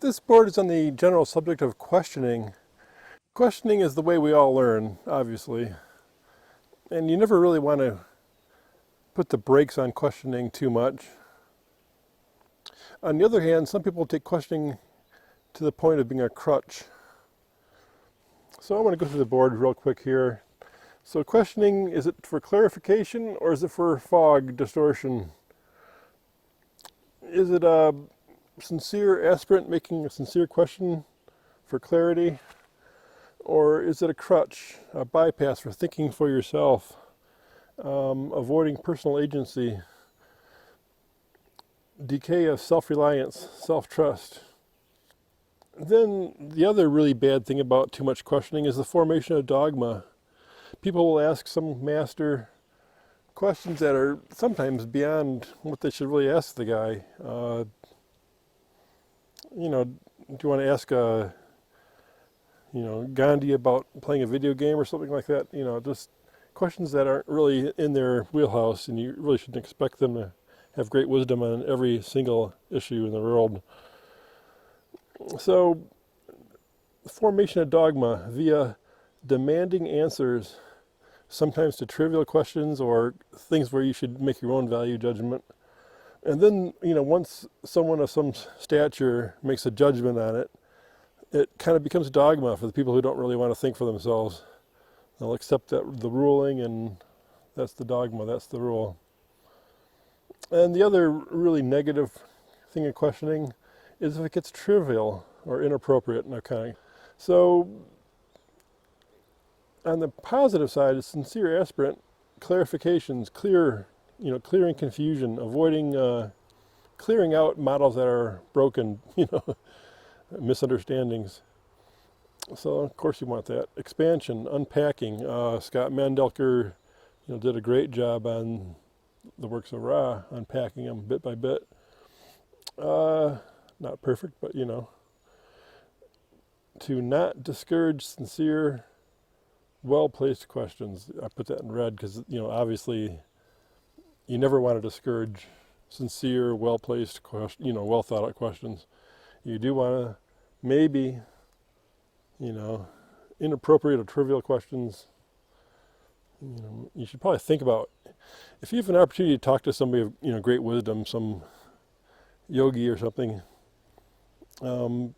This board is on the general subject of questioning. Questioning is the way we all learn, obviously. And you never really want to put the brakes on questioning too much. On the other hand, some people take questioning to the point of being a crutch. So I want to go through the board real quick here. So questioning, is it for clarification or is it for fog distortion? Is it a sincere aspirant making a sincere question for clarity? Or is it a crutch, a bypass for thinking for yourself, avoiding personal agency, decay of self-reliance, self-trust? Then the other really bad thing about too much questioning is the formation of dogma. People will ask some master questions that are sometimes beyond what they should really ask the guy. Do you want to ask Gandhi about playing a video game or something like that? Just questions that aren't really in their wheelhouse, and you really shouldn't expect them to have great wisdom on every single issue in the world. So, the formation of dogma via demanding answers, sometimes to trivial questions or things where you should make your own value judgment. And then, once someone of some stature makes a judgment on it, it kind of becomes dogma for the people who don't really want to think for themselves. They'll accept the ruling, and that's the dogma, that's the rule. And the other really negative thing in questioning is if it gets trivial or inappropriate. Okay. So, on the positive side, a sincere aspirant, clarifications, clearing confusion, avoiding, clearing out models that are broken, misunderstandings. So of course you want that. Expansion, unpacking. Scott Mandelker, did a great job on the works of Ra, unpacking them bit by bit. Not perfect, but to not discourage sincere, well-placed questions. I put that in red because, obviously you never want to discourage sincere, well-placed, well-thought-out questions. You do want to maybe, inappropriate or trivial questions. You should probably think about, if you have an opportunity to talk to somebody of, great wisdom, some yogi or something, plan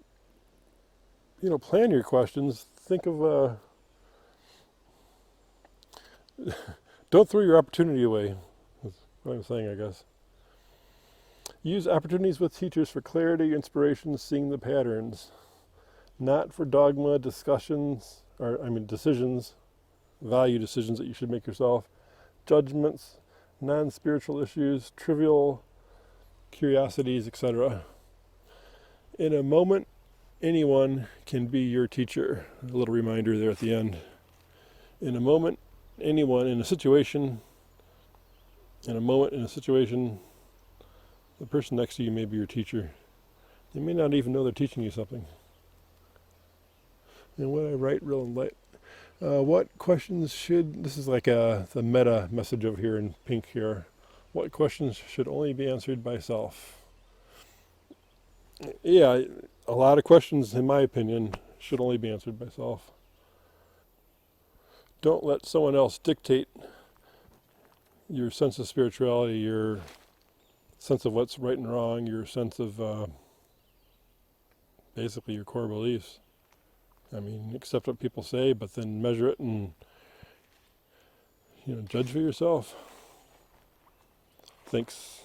your questions. Think of, don't throw your opportunity away. That's what I'm saying, I guess. Use opportunities with teachers for clarity, inspiration, seeing the patterns. Not for dogma decisions, value decisions that you should make yourself, judgments, non-spiritual issues, trivial curiosities, etc. In a moment, anyone can be your teacher. A little reminder there at the end. In a moment, anyone in a situation, the person next to you may be your teacher. They may not even know they're teaching you something. And what I write real light. What questions this is like the meta message over here in pink here. What questions should only be answered by self? Yeah, a lot of questions, in my opinion, should only be answered by self. Don't let someone else dictate your sense of spirituality, your sense of what's right and wrong, your sense of basically your core beliefs. Accept what people say, but then measure it and judge for yourself. Thanks.